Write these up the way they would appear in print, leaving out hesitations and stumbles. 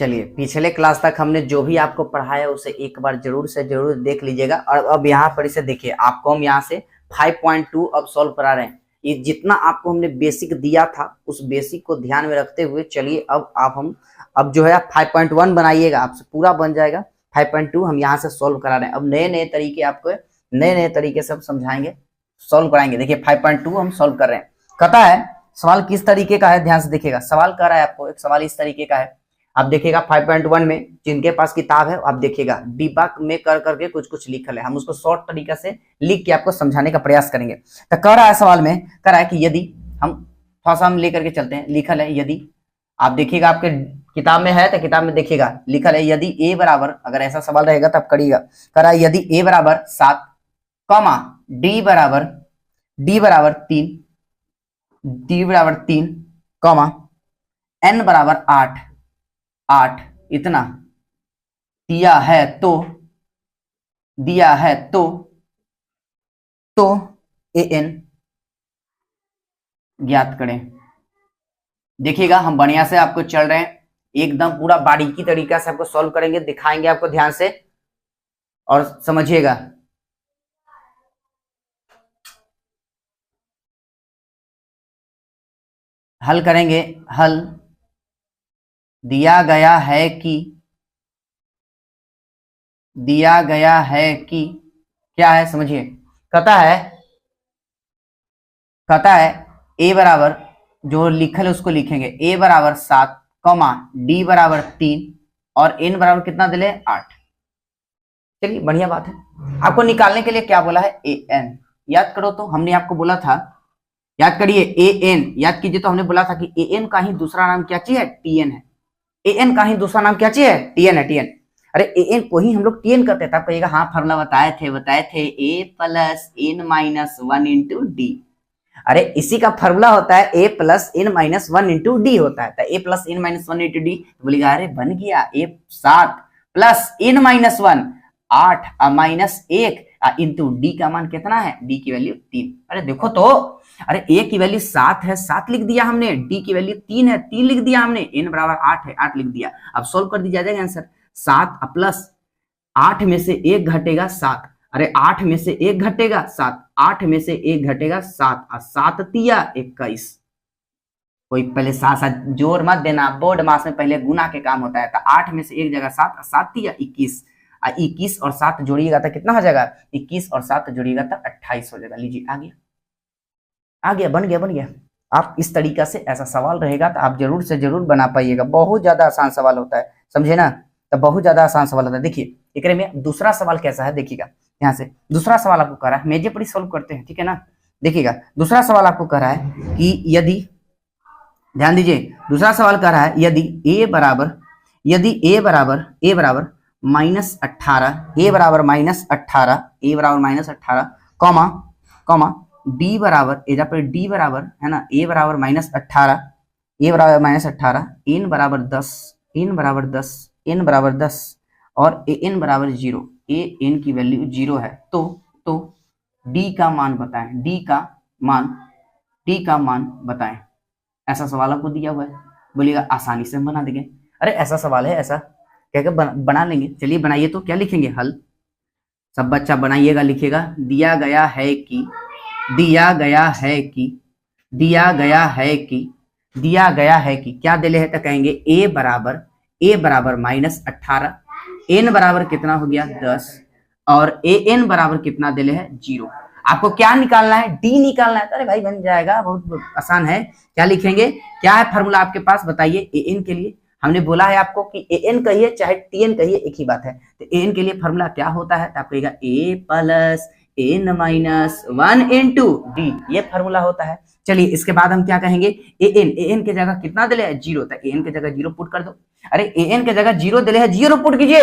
चलिए, पिछले क्लास तक हमने जो भी आपको पढ़ाया उसे एक बार जरूर से जरूर देख लीजिएगा। और अब यहाँ पर इसे देखिए, आपको हम यहाँ से 5.2 अब सॉल्व करा रहे हैं। ये जितना आपको हमने बेसिक दिया था उस बेसिक को ध्यान में रखते हुए चलिए अब जो है आप 5.1 बनाइएगा, आपसे पूरा बन जाएगा। 5.2 हम यहाँ से सॉल्व करा रहे हैं। अब नए नए तरीके आपको नए नए तरीके से हम समझाएंगे, सॉल्व कराएंगे। देखिए 5.2 हम सॉल्व कर रहे हैं। कहता है सवाल किस तरीके का है, ध्यान से देखिएगा। सवाल कह रहा है आपको, एक सवाल इस तरीके का है। आप देखिएगा 5.1 में जिनके पास किताब है आप देखिएगा डिब्बा में कर करके कुछ कुछ लिखल है। हम उसको शॉर्ट तरीका से लिख के आपको समझाने का प्रयास करेंगे। तो कह रहा है सवाल में, कह रहा है कि यदि हम थोड़ा सा हम लेकर के चलते हैं, लिखल है यदि, आप देखिएगा आपके किताब में है तो किताब में देखिएगा लिखल है यदि ए बराबर, अगर ऐसा सवाल रहेगा तब करिएगा। कह रहा है यदि ए बराबर 7 कॉमा डी बराबर 3 कॉमा एन बराबर 8 इतना दिया है तो ए एन ज्ञात करें। देखिएगा हम बढ़िया से आपको चल रहे हैं, एकदम पूरा बारीकी तरीका से आपको सॉल्व करेंगे, दिखाएंगे आपको ध्यान से और समझिएगा। हल करेंगे। हल दिया गया है कि क्या है समझिए। कहता है ए बराबर, जो लिखल है उसको लिखेंगे, ए बराबर 7 कॉमा डी बराबर 3 और एन बराबर कितना दिले 8। चलिए बढ़िया बात है। आपको निकालने के लिए क्या बोला है, ए एन। याद करो तो हमने आपको बोला था, याद करिए ए एन, याद कीजिए तो हमने बोला था कि ए एन का ही दूसरा नाम क्या चीज है, टीएन है। ए एन का ही दूसरा नाम क्या चीज है, टीएन है, टीएन। अरे ए एन को ही हम लोग टीएन करते थे। आप कहिएगा हाँ फॉर्मूला बताए थे A plus N minus 1 into D. अरे इसी का फॉर्मूला होता है A plus N minus 1 into D होता है। तो A plus N minus 1 into D, बोलेगा अरे बन गया A 7 plus N minus 1 8 minus 1 into D का मान कितना है, डी की वैल्यू 3। अरे देखो तो, अरे ए की वैल्यू 7 है, 7 लिख दिया हमने, डी की वैल्यू 3 है, 3 लिख दिया हमने, एन बराबर 8 है, 8 लिख दिया। अब सोल्व कर दिया जाएगा आंसर। 7 प्लस 8 में से 1 घटेगा 7, अरे 8 में से 1 घटेगा 7, 8 में से 1 घटेगा 7 और 7 तिया 21। कोई पहले साथ साथ जोर मत देना, बोर्ड मास में पहले गुना के काम होता है। तो 8 में से 1 जगह 7 और 7 तिया 21, 21 और 7 जोड़िएगा तो कितना हो जाएगा, 21 और 7 जोड़िएगा तो 28 हो जाएगा। लीजिए आ गया, बन गया। आप इस तरीका से ऐसा सवाल रहेगा तो आप जरूर से जरूर बना पाइएगा। बहुत ज्यादा आसान सवाल होता है, समझे ना, तो बहुत ज्यादा आसान सवाल होता है। देखिए एक में दूसरा सवाल कैसा है, देखिएगा यहाँ से दूसरा सवाल आपको कह रहा है, मेजे पर सॉल्व करते हैं, ठीक है ना। देखिएगा दूसरा सवाल आपको कह रहा है कि यदि, ध्यान दीजिए, दूसरा सवाल कह रहा है यदि ए बराबर -18, ए बराबर -18 कॉमा डी बराबर, एजा पर डी बराबर है ना, ए बराबर -18 एन बराबर 10 और ए एन बराबर 0, ए एन की वैल्यू 0 है। तो डी का मान बताएं, डी का मान बताएं। ऐसा सवाल आपको दिया हुआ है, बोलिएगा आसानी से हम बना देंगे। अरे ऐसा सवाल है, ऐसा क्या क्या बना लेंगे। चलिए बनाइए, तो क्या लिखेंगे, हल। सब बच्चा बनाइएगा, लिखिएगा दिया गया है कि क्या दिले है, तो कहेंगे ए बराबर -18, एन बराबर कितना हो गया 10 और ए एन बराबर कितना दिले है 0। आपको क्या निकालना है, डी निकालना है। अरे भाई बन जाएगा, बहुत आसान है। क्या लिखेंगे, क्या है फॉर्मूला आपके पास बताइए। ए एन के लिए हमने बोला है आपको कि ए एन कहिए चाहे टी एन कहिए एक ही बात है। तो ए एन के लिए फॉर्मूला क्या होता है, तो आप कहिएगा A plus N minus 1 into D, ये फॉर्मूला होता है। चलिए इसके बाद हम क्या कहेंगे, ए एन के जगह कितना दिले है 0, तो ए एन के जगह 0 पुट कर दो। अरे ए एन के जगह 0 दिले है, 0 पुट कीजिए।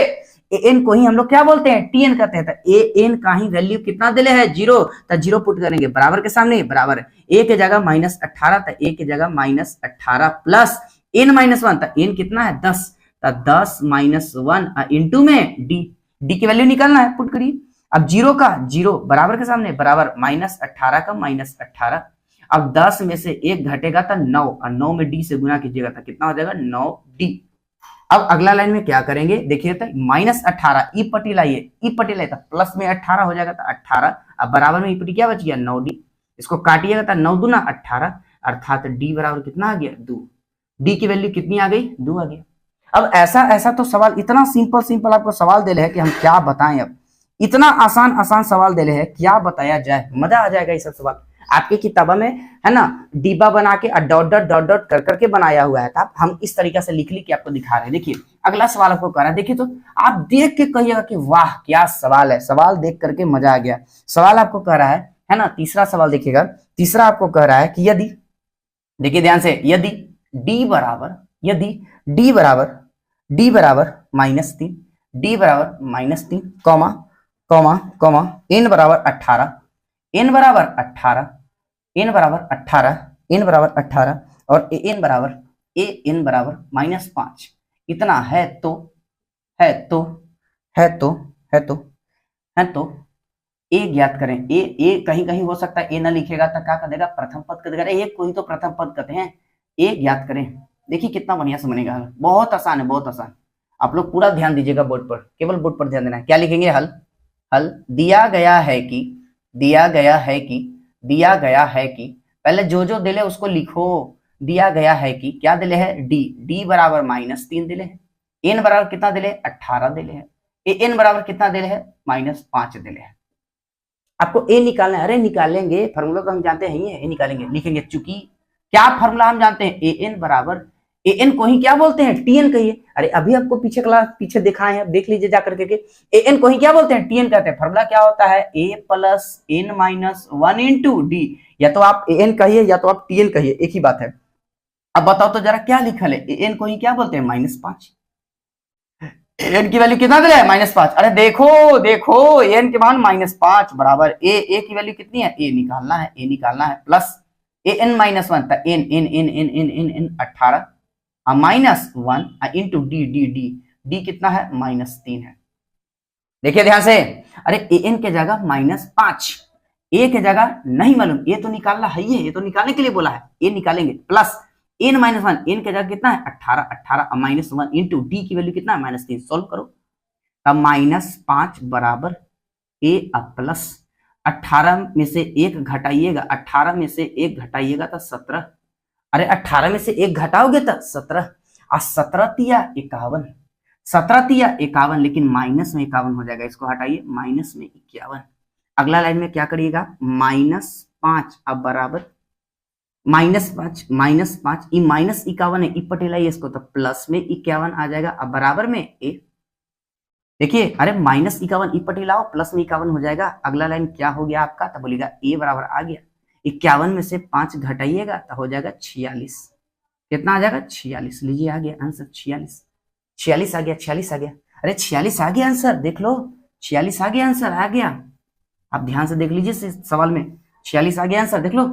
ए एन को ही हम लोग क्या बोलते हैं, टी एन कहते हैं। तो ए एन का ही वैल्यू कितना दिले है 0, तो 0 पुट करेंगे, बराबर के सामने बराबर, ए के जगह -18, तो ए के जगह -18 प्लस एन माइनस 1, तो एन कितना है 10, तो 10 माइनस 1 इंटू में डी की वैल्यू निकालना है, पुट करिए। अब 0 का 0 बराबर के सामने बराबर, -18 का -18। अब 10 में से 1 घटेगा तो 9 और 9 में डी से गुना कीजिएगा तो कितना हो जाएगा 9 डी। अब अगला लाइन में क्या करेंगे देखिए, तो -18 ई पटी लाइए, ई पटी लाइए तो प्लस में 18 हो जाएगा, तो 18 अब बराबर में ई पटी क्या बच गया 9d, इसको काटिएगा तो 9 दूना 18 अर्थात d बराबर कितना आ गया 2, d की वैल्यू कितनी आ गई 2 आ गया। अब ऐसा तो सवाल इतना सिंपल आपको सवाल दे रहे हैं कि हम क्या बताएं, अब इतना आसान सवाल दे रहे हैं, क्या बताया जाए, मजा आ जाएगा ये सब सवाल। आपकी किताबों में है ना डिब्बा बना के डॉट डॉट कर करके बनाया हुआ है, तो हम इस तरीके से लिख के आपको दिखा रहे हैं। देखिए अगला सवाल आपको कर रहा है, देखिए तो आप देख के कहिएगा कि वाह क्या सवाल है, सवाल देख करके मजा आ गया। सवाल आपको कह रहा है ना, तीसरा सवाल देखिएगा, तीसरा आपको कह रहा है कि यदि, देखिए ध्यान से, यदि d बराबर -3, d बराबर -3 कॉमा n बराबर 18, n बराबर 18 और an बराबर -5 इतना है तो a ज्ञात करें। a कहीं हो सकता है a ना लिखेगा तो क्या कर देगा, प्रथम पद कर देगा, ये कोई तो प्रथम पद कहते हैं। a ज्ञात करें, देखिए कितना बढ़िया से बनेगा, बहुत आसान है, बहुत आसान। आप लोग पूरा ध्यान दीजिएगा बोर्ड पर, केवल बोर्ड पर ध्यान देना है। क्या लिखेंगे, हल दिया गया है कि पहले जो दिले उसको लिखो। दिया गया है कि क्या दिले है, d बराबर -3 दिले है, n बराबर कितना दिले 18 दिले है, n बराबर कितना दिले है -5 दिले है। आपको a निकालना है, अरे निकालेंगे, फार्मूला तो हम जानते हैं, a निकालेंगे, लिखेंगे, चूंकि क्या फार्मूला हम जानते हैं, an बराबर, an को ही क्या बोलते हैं, tn कहिए। अरे अभी आपको पीछे दिखाए हैं, देख लीजिए जाकर के, an को ही क्या बोलते हैं, tn कहते हैं। फार्मूला क्या होता है, a + n - 1 × d, या तो आप an कहिए या तो आप tn कहिए, एक ही बात है। अब बताओ तो जरा क्या लिखल है, an को ही क्या बोलते हैं -5, n की वैल्यू कितना दिया है -5। अरे देखो n के मान -5 बराबर a की वैल्यू कितनी है, a निकालना है प्लस an - 1 तो n 18 -1 इंटू d कितना है -3 है। देखिए ध्यान से, अरे an के जगह -5, a के जगह नहीं मालूम, a तो निकालना है ही है, ये तो निकालने के लिए बोला है, a निकालेंगे प्लस n - 1, n के जगह कितना है 18 -1 इंटू d की वैल्यू कितना है -3, सोल्व करो तब -5 बराबर a अब प्लस 18 में से 1 घटाइएगा, 18 में से 1 घटाइएगा तो 17, अरे 18 में से 1 घटाओगे तो 17 और 17 तिया 51, 17 तिया 51, लेकिन माइनस में 51 हो जाएगा, इसको हटाइए, माइनस में 51। अगला लाइन में क्या करिएगा, -5 अब बराबर -5 ई -51 है, ई पटेलाइए इसको तो प्लस में 51 आ जाएगा, अब बराबर में a। देखिए अरे -51 ई पटेलाओ प्लस में 51 हो जाएगा। अगला लाइन क्या हो गया आपका, तो बोलिएगा a बराबर आ गया 51 में से 5 घटाइएगा तो हो जाएगा 46, कितना आ जाएगा 46, लीजिए आ गया आंसर 46 आ गया, 46 आ गया, अरे 46 आ गया आंसर, देख लो 46 आ गया आंसर, आ गया। आप ध्यान से देख लीजिए सवाल में, 46 आ गया आंसर, देख लो,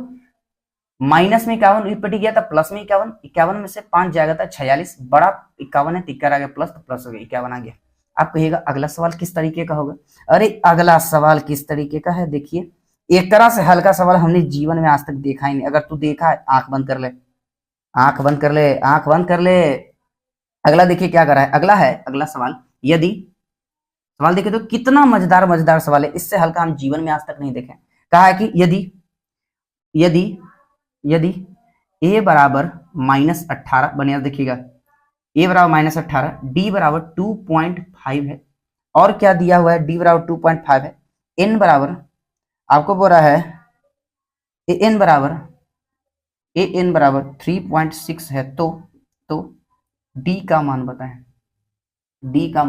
माइनस में 51 पटी गया था, प्लस में 51 में से 5 जाएगा था 46, बड़ा 51 है, तिक्कर आ गया प्लस, तो प्लस हो गया 51 आ गया। आप कहिएगा अगला सवाल किस तरीके का होगा, अरे अगला सवाल किस तरीके का है, देखिए एक तरह से हल्का सवाल हमने जीवन में आज तक देखा ही नहीं, अगर तू देखा है आंख बंद कर ले, आंख बंद कर ले, आंख बंद कर ले। अगला देखिए क्या कर रहा है, अगला सवाल, यदि, सवाल देखिए तो कितना मजेदार सवाल है, इससे हल्का हम जीवन में आज तक नहीं देखे। कहा है कि यदि a बराबर -18 बने, देखिएगा a बराबर -18, d बराबर 2.5 है, और क्या दिया हुआ है, d बराबर 2.5 है, n बराबर आपको बोल रहा है an बराबर 3.6 है, तो d का मान बताएं, d का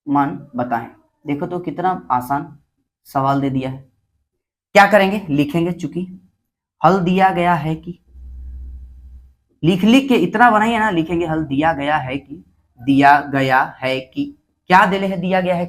मान बताएं। देखो तो कितना आसान सवाल दे दिया है। क्या करेंगे, लिखेंगे, चूंकि हल दिया गया है कि, लिख के इतना बनाइए ना, लिखेंगे हल दिया गया है कि क्या दिले है, दिया गया है कि